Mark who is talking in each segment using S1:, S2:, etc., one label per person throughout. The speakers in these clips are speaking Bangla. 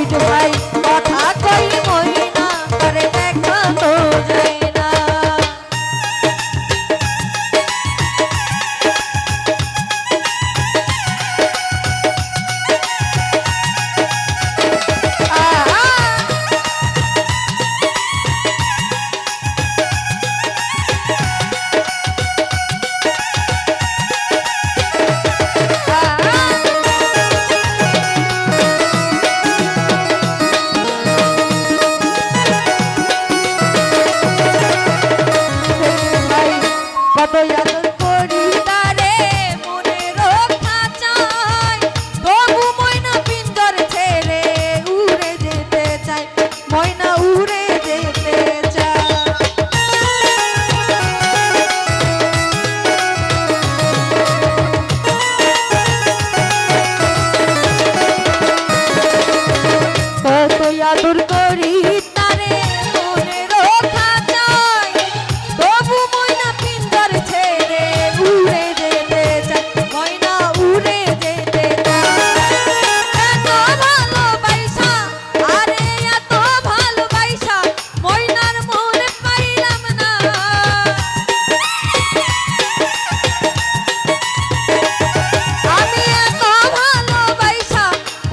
S1: রশিদ ভাই কথা কই মহিনা করে দেখা তো যায় না। কত আদর করি তারে মনে রক্ষা চাই, তবু ময়না পিঞ্জর ছেড়ে উড়ে যেতে চাই, ময়না উড়ে যেতে চাই। কত আদর করি তারে মনে রক্ষা চাই, তবু ময়না পিঞ্জর ছেড়ে উড়ে যেতে চাই, ময়না উড়ে যেতে চাই। এত ভালোবাসা আরে এত ভালোবাসা ময়নার মনে পাইলাম না, আমি এত ভালোবাসা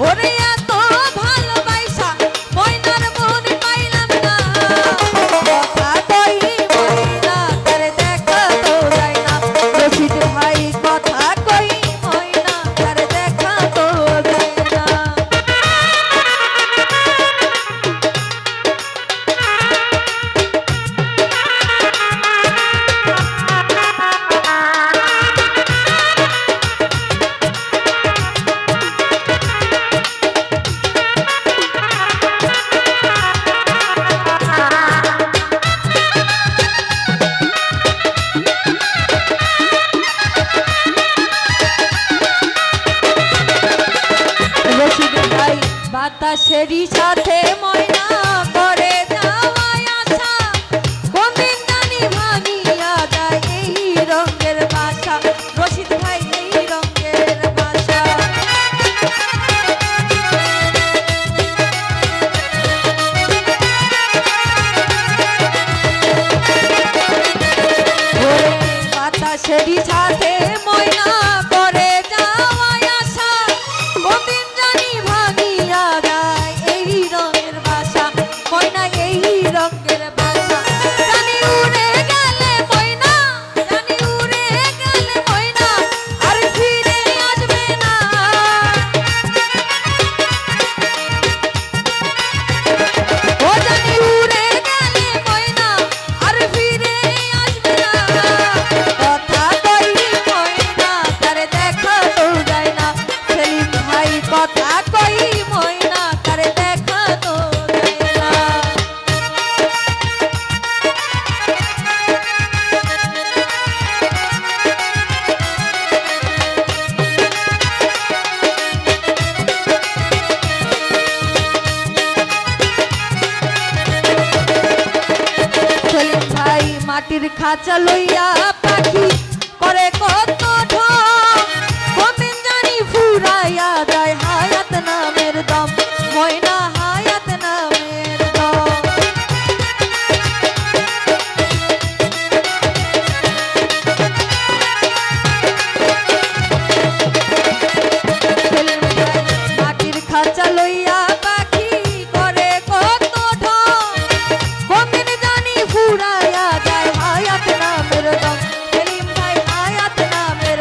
S1: ওরে এত ভালোবাসা ময়নার মনে পাইলাম না। কথা কই ময়না করে দেখা তো যায় না, রশিদ ভাই কথা কই ময়না করে দেখা তো যায় না। রশিদ ভাই বাতাসেরই সাথে ময়না করে যাওয়ায় আশা, কোনদিন জানি ভাঙিয়া যায় এই রঙের বাসা, রশিদ ভাই এই রঙের বাসা। ওরে বাতাসেরই সাথে ময়না করে যাওয়ায় আশা, কোনদিন জানি ভাঙিয়া যায় এই রঙের বাসা, ময়না এই রঙের বাসা। জানি উড়ে গেলে ময়না, জানি উড়ে গেলে ময়না আর ফিরে আসবে না, ও জানি উড়ে গেলে ময়না আর ফিরে আসবে না। কথা কই ময়না করে দেখা তো যায় না, সেলিম ভাই কথা কই ময়না করে দেখা তো যায় না। সেলিম ভাই মাটির খাঁচা লইয়া পাখি করে কত ঢং, কোনদিন জানি ফুরাইয়া যায় হায়াত নামের দম, ময়না হায়াত নামের দম। সেলিম ভাই মাটির খাঁচা লইয়া পাখি করে কত ঢং, কোনদিন জানি ফুরাইয়া যায় হায়াত নামের দম, সেলিম ভাই হায়াত নামের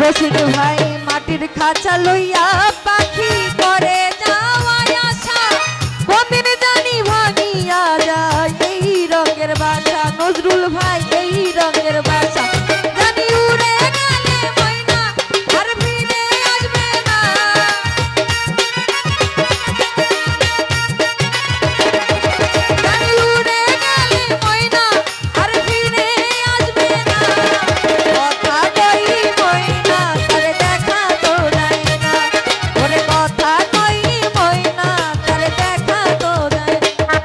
S1: রসিক ভাই মাটির খাঁচা লইয়া পাখি করে যাওয়াই আশা কোনদিন জানি ভাঙিয়া যায় এই রঙের বাসা নজরুল ভাই এই রঙের বাসা জানি উড়ে গেলে ময়না আর ফিরে আসবে না জানি উড়ে গেলে ময়না আর ফিরে আসবে না কথা কই ময়না তারে দেখা তো যায় না ওরে কথা কই ময়না তারে দেখা তো যায় না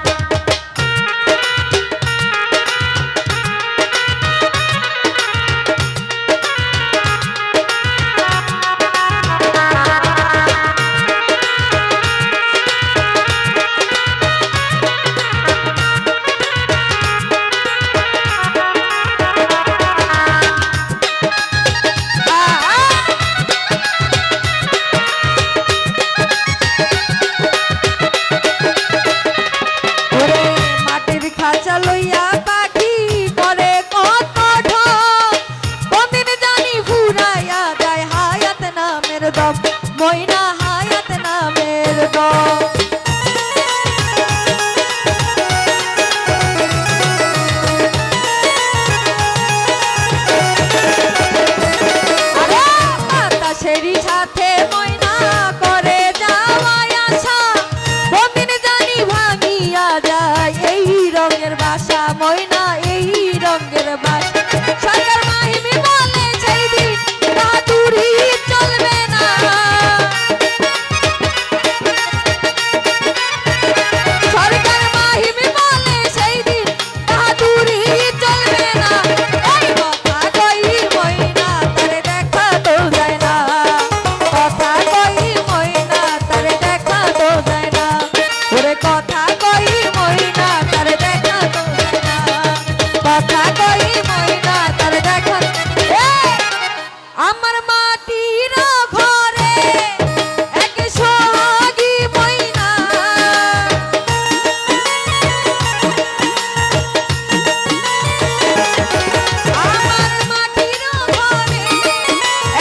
S1: ওরে মাটির খাঁচা লইয়া পাখি করে কত ঢং কোনদিন জানি ফুরাইয়া যায় হায়াত নামের দম ময়না হায়াত নামের দম আরে বাতাসেরই সাথে ময়না করে যাওয়াই আশা কোনদিন জানি ভাঙিয়া যায় এই রঙের বাসা ময়না এই রঙের বাসা সরকার মাহিমি বলে সেই দিন বাহাদুরি চলবে না সরকার মাহিমি বলে সেই দিন বাহাদুরি চলবে না এই কথা কই ময়না তারে দেখা তো যায় না কথা কই ময়না তারে দেখা তো যায় না ওরে কথা কই ময়না তারে দেখা তো যায় না কথা কই ময়না তারে দেখা আমার মাটির ঘরে এক সোহাগী ময়না আমার মাটির ঘরে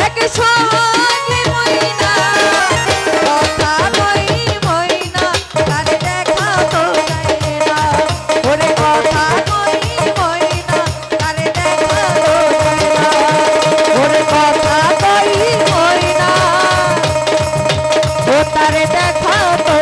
S1: এক সোহাগী ময়না কথা কই ময়না তারে দেখা তো যায় না ওরে কথা কই ময়না তারে দেখা তো যায় না ওরে কথা কই ময়না ও তারে দেখা তো